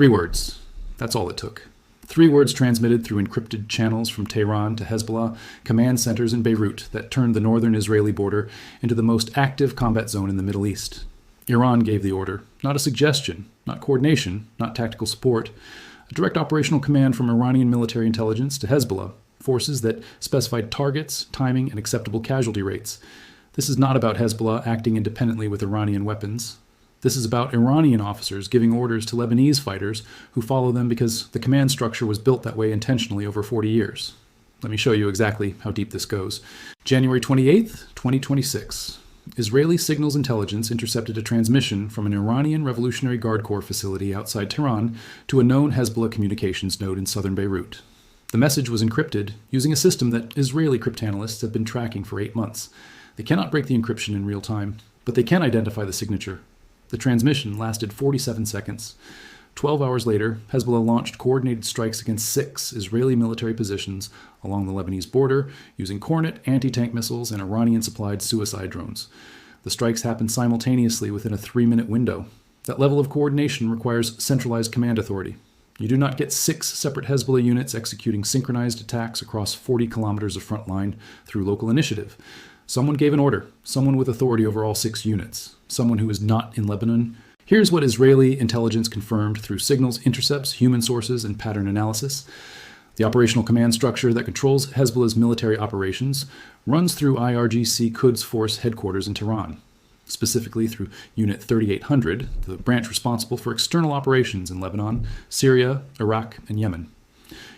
3 words. That's all it took. 3 words transmitted through encrypted channels from Tehran to Hezbollah command centers in Beirut that turned the northern Israeli border into the most active combat zone in the Middle East. Iran gave the order, not a suggestion, not coordination, not tactical support. A direct operational command from Iranian military intelligence to Hezbollah, forces that specified targets, timing, and acceptable casualty rates. This is not about Hezbollah acting independently with Iranian weapons. This is about Iranian officers giving orders to Lebanese fighters who follow them because the command structure was built that way intentionally over 40 years. Let me show you exactly how deep this goes. January 28th, 2026. Israeli signals intelligence intercepted a transmission from an Iranian Revolutionary Guard Corps facility outside Tehran to a known Hezbollah communications node in southern Beirut. The message was encrypted using a system that Israeli cryptanalysts have been tracking for 8 months. They cannot break the encryption in real time, but they can identify the signature. The transmission lasted 47 seconds. 12 hours later, Hezbollah launched coordinated strikes against 6 Israeli military positions along the Lebanese border using Kornet anti-tank missiles and Iranian-supplied suicide drones. The strikes happened simultaneously within a 3-minute window. That level of coordination requires centralized command authority. You do not get 6 separate Hezbollah units executing synchronized attacks across 40 kilometers of front line through local initiative. Someone gave an order, someone with authority over all 6 units, someone who is not in Lebanon. Here's what Israeli intelligence confirmed through signals, intercepts, human sources, and pattern analysis. The operational command structure that controls Hezbollah's military operations runs through IRGC Quds Force headquarters in Tehran, specifically through Unit 3800, the branch responsible for external operations in Lebanon, Syria, Iraq, and Yemen.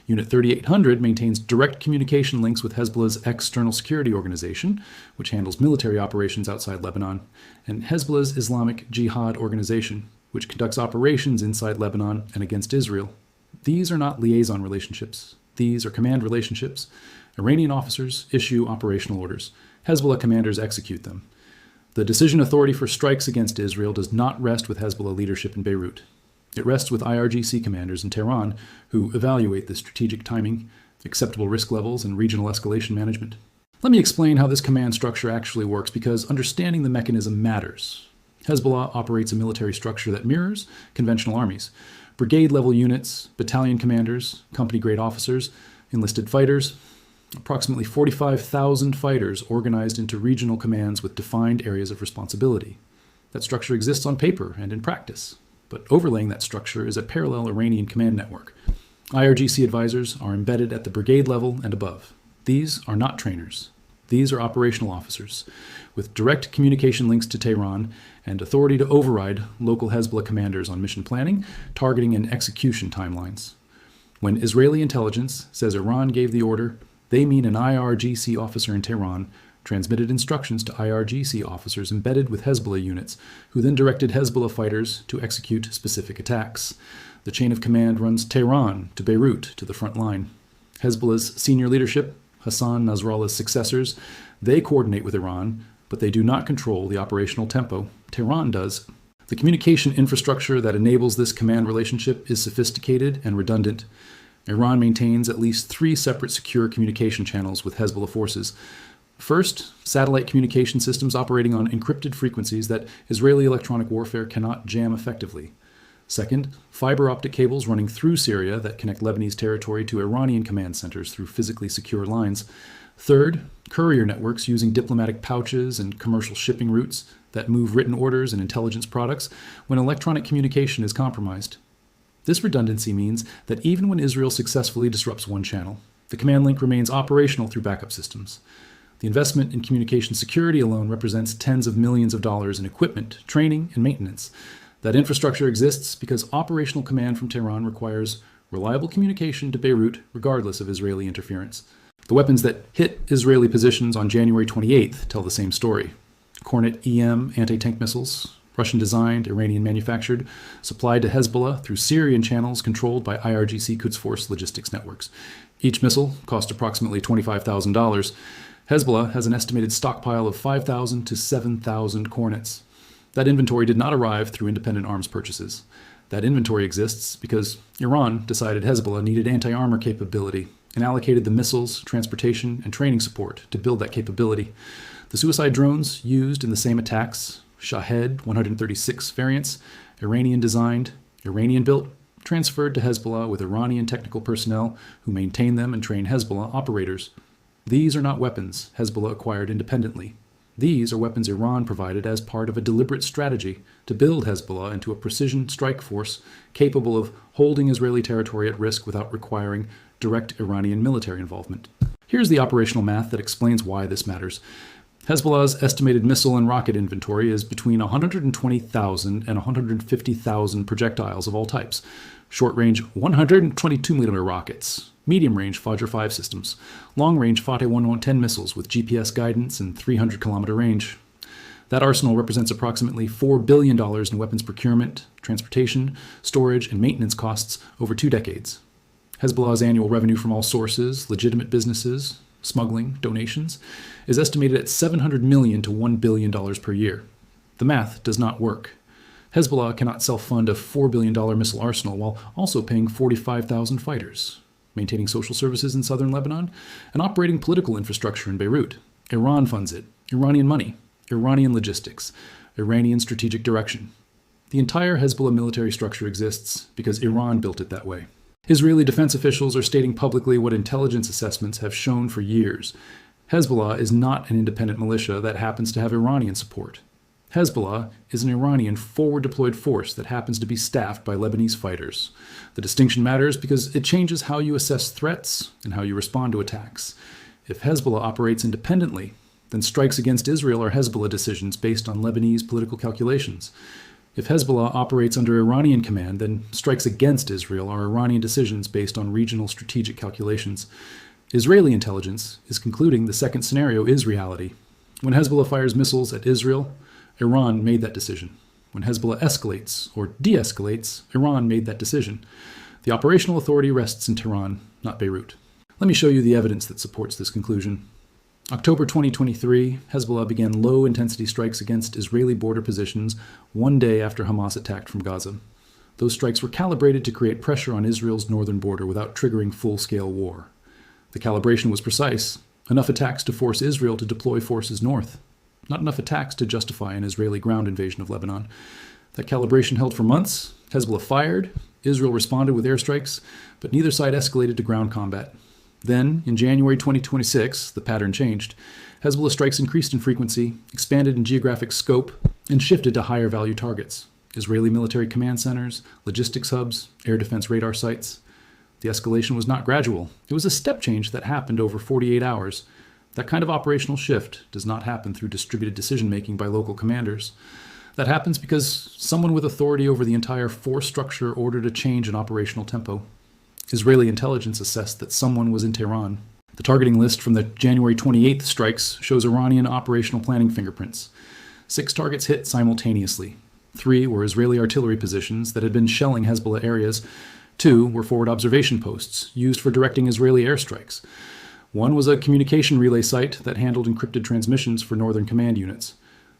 Unit 3800 maintains direct communication links with Hezbollah's external security organization, which handles military operations outside Lebanon, and Hezbollah's Islamic Jihad organization, which conducts operations inside Lebanon and against Israel. These are not liaison relationships. These are command relationships. Iranian officers issue operational orders. Hezbollah commanders execute them. The decision authority for strikes against Israel does not rest with Hezbollah leadership in Beirut. It rests with IRGC commanders in Tehran, who evaluate the strategic timing, acceptable risk levels, and regional escalation management. Let me explain how this command structure actually works, because understanding the mechanism matters. Hezbollah operates a military structure that mirrors conventional armies. Brigade-level units, battalion commanders, company-grade officers, enlisted fighters, approximately 45,000 fighters organized into regional commands with defined areas of responsibility. That structure exists on paper and in practice, but overlaying that structure is a parallel Iranian command network. IRGC advisors are embedded at the brigade level and above. These are not trainers. These are operational officers, with direct communication links to Tehran and authority to override local Hezbollah commanders on mission planning, targeting, and execution timelines. When Israeli intelligence says Iran gave the order, they mean an IRGC officer in Tehran transmitted instructions to IRGC officers embedded with Hezbollah units, who then directed Hezbollah fighters to execute specific attacks. The chain of command runs Tehran to Beirut to the front line. Hezbollah's senior leadership, Hassan Nasrallah's successors, they coordinate with Iran, but they do not control the operational tempo. Tehran does. The communication infrastructure that enables this command relationship is sophisticated and redundant. Iran maintains at least 3 separate secure communication channels with Hezbollah forces. First, satellite communication systems operating on encrypted frequencies that Israeli electronic warfare cannot jam effectively. Second, fiber optic cables running through Syria that connect Lebanese territory to Iranian command centers through physically secure lines. Third, courier networks using diplomatic pouches and commercial shipping routes that move written orders and intelligence products when electronic communication is compromised. This redundancy means that even when Israel successfully disrupts one channel, the command link remains operational through backup systems. The investment in communication security alone represents tens of millions of dollars in equipment, training, and maintenance. That infrastructure exists because operational command from Tehran requires reliable communication to Beirut regardless of Israeli interference. The weapons that hit Israeli positions on January 28th tell the same story. Kornet EM anti-tank missiles, Russian-designed, Iranian-manufactured, supplied to Hezbollah through Syrian channels controlled by IRGC Quds Force logistics networks. Each missile cost approximately $25,000. Hezbollah has an estimated stockpile of 5,000 to 7,000 Kornets. That inventory did not arrive through independent arms purchases. That inventory exists because Iran decided Hezbollah needed anti-armor capability and allocated the missiles, transportation, and training support to build that capability. The suicide drones used in the same attacks, Shahed 136 variants, Iranian-designed, Iranian-built, transferred to Hezbollah with Iranian technical personnel who maintain them and train Hezbollah operators. These are not weapons Hezbollah acquired independently. These are weapons Iran provided as part of a deliberate strategy to build Hezbollah into a precision strike force capable of holding Israeli territory at risk without requiring direct Iranian military involvement. Here's the operational math that explains why this matters. Hezbollah's estimated missile and rocket inventory is between 120,000 and 150,000 projectiles of all types. Short-range 122mm rockets, medium-range Fajr 5 systems, long-range Fateh 110 missiles with GPS guidance and 300-kilometer range. That arsenal represents approximately $4 billion in weapons procurement, transportation, storage, and maintenance costs over 2 decades. Hezbollah's annual revenue from all sources, legitimate businesses, smuggling, donations, is estimated at $700 million to $1 billion per year. The math does not work. Hezbollah cannot self-fund a $4 billion missile arsenal while also paying 45,000 fighters, maintaining social services in southern Lebanon, and operating political infrastructure in Beirut. Iran funds it. Iranian money, Iranian logistics, Iranian strategic direction. The entire Hezbollah military structure exists because Iran built it that way. Israeli defense officials are stating publicly what intelligence assessments have shown for years. Hezbollah is not an independent militia that happens to have Iranian support. Hezbollah is an Iranian forward-deployed force that happens to be staffed by Lebanese fighters. The distinction matters because it changes how you assess threats and how you respond to attacks. If Hezbollah operates independently, then strikes against Israel are Hezbollah decisions based on Lebanese political calculations. If Hezbollah operates under Iranian command, then strikes against Israel are Iranian decisions based on regional strategic calculations. Israeli intelligence is concluding the second scenario is reality. When Hezbollah fires missiles at Israel, Iran made that decision. When Hezbollah escalates or de-escalates, Iran made that decision. The operational authority rests in Tehran, not Beirut. Let me show you the evidence that supports this conclusion. October 2023, Hezbollah began low-intensity strikes against Israeli border positions 1 day after Hamas attacked from Gaza. Those strikes were calibrated to create pressure on Israel's northern border without triggering full-scale war. The calibration was precise, enough attacks to force Israel to deploy forces north, not enough attacks to justify an Israeli ground invasion of Lebanon. That calibration held for months. Hezbollah fired, Israel responded with airstrikes, but neither side escalated to ground combat. Then, in January 2026, the pattern changed. Hezbollah strikes increased in frequency, expanded in geographic scope, and shifted to higher value targets. Israeli military command centers, logistics hubs, air defense radar sites. The escalation was not gradual. It was a step change that happened over 48 hours. That kind of operational shift does not happen through distributed decision-making by local commanders. That happens because someone with authority over the entire force structure ordered a change in operational tempo. Israeli intelligence assessed that someone was in Tehran. The targeting list from the January 28th strikes shows Iranian operational planning fingerprints. 6 targets hit simultaneously. 3 were Israeli artillery positions that had been shelling Hezbollah areas. 2 were forward observation posts used for directing Israeli airstrikes. 1 was a communication relay site that handled encrypted transmissions for northern command units.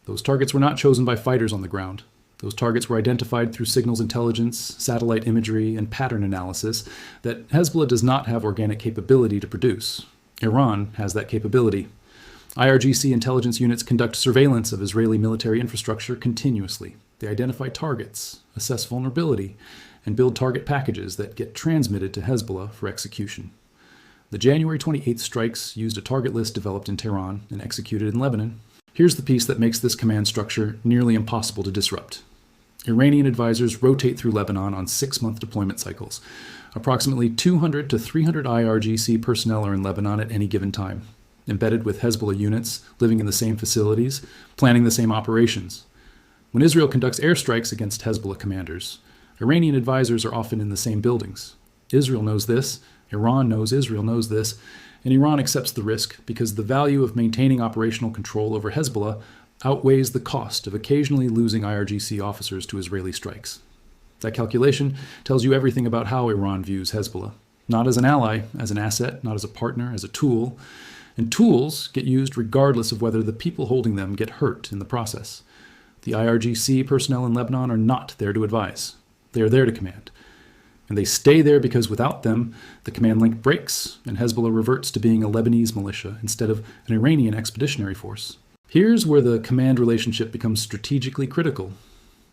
Those targets were not chosen by fighters on the ground. Those targets were identified through signals intelligence, satellite imagery, and pattern analysis that Hezbollah does not have organic capability to produce. Iran has that capability. IRGC intelligence units conduct surveillance of Israeli military infrastructure continuously. They identify targets, assess vulnerability, and build target packages that get transmitted to Hezbollah for execution. The January 28th strikes used a target list developed in Tehran and executed in Lebanon. Here's the piece that makes this command structure nearly impossible to disrupt. Iranian advisors rotate through Lebanon on 6-month deployment cycles. Approximately 200 to 300 IRGC personnel are in Lebanon at any given time, embedded with Hezbollah units, living in the same facilities, planning the same operations. When Israel conducts airstrikes against Hezbollah commanders, Iranian advisors are often in the same buildings. Israel knows this, Iran knows Israel knows this, and Iran accepts the risk because the value of maintaining operational control over Hezbollah outweighs the cost of occasionally losing IRGC officers to Israeli strikes. That calculation tells you everything about how Iran views Hezbollah. Not as an ally, as an asset, not as a partner, as a tool. And tools get used regardless of whether the people holding them get hurt in the process. The IRGC personnel in Lebanon are not there to advise. They are there to command. And they stay there because without them, the command link breaks and Hezbollah reverts to being a Lebanese militia instead of an Iranian expeditionary force. Here's where the command relationship becomes strategically critical.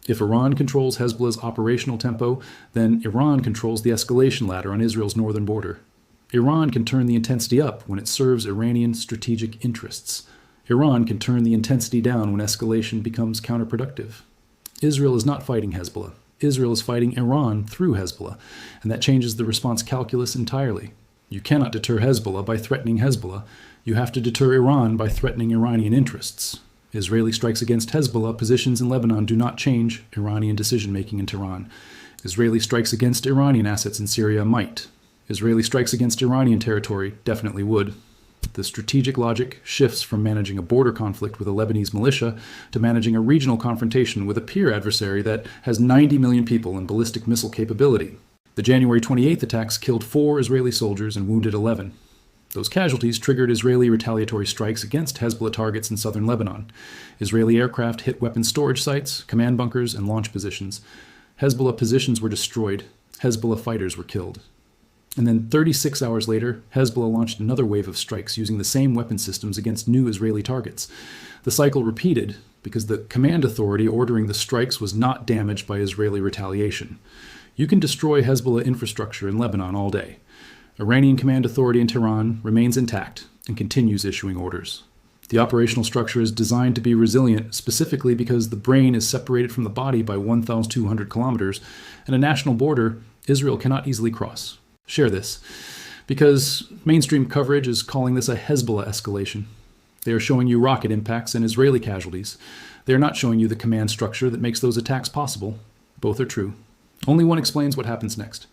If Iran controls Hezbollah's operational tempo, then Iran controls the escalation ladder on Israel's northern border. Iran can turn the intensity up when it serves Iranian strategic interests. Iran can turn the intensity down when escalation becomes counterproductive. Israel is not fighting Hezbollah. Israel is fighting Iran through Hezbollah, and that changes the response calculus entirely. You cannot deter Hezbollah by threatening Hezbollah. You have to deter Iran by threatening Iranian interests. Israeli strikes against Hezbollah positions in Lebanon do not change Iranian decision-making in Tehran. Israeli strikes against Iranian assets in Syria might. Israeli strikes against Iranian territory definitely would. The strategic logic shifts from managing a border conflict with a Lebanese militia to managing a regional confrontation with a peer adversary that has 90 million people and ballistic missile capability. The January 28th attacks killed 4 Israeli soldiers and wounded 11. Those casualties triggered Israeli retaliatory strikes against Hezbollah targets in southern Lebanon. Israeli aircraft hit weapons storage sites, command bunkers, and launch positions. Hezbollah positions were destroyed. Hezbollah fighters were killed. And then 36 hours later, Hezbollah launched another wave of strikes using the same weapon systems against new Israeli targets. The cycle repeated because the command authority ordering the strikes was not damaged by Israeli retaliation. You can destroy Hezbollah infrastructure in Lebanon all day. Iranian command authority in Tehran remains intact and continues issuing orders. The operational structure is designed to be resilient specifically because the brain is separated from the body by 1,200 kilometers, and a national border Israel cannot easily cross. Share this, because mainstream coverage is calling this a Hezbollah escalation. They are showing you rocket impacts and Israeli casualties. They are not showing you the command structure that makes those attacks possible. Both are true. Only one explains what happens next.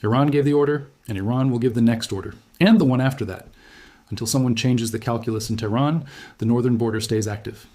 Iran gave the order, and Iran will give the next order, and the one after that. Until someone changes the calculus in Tehran, the northern border stays active.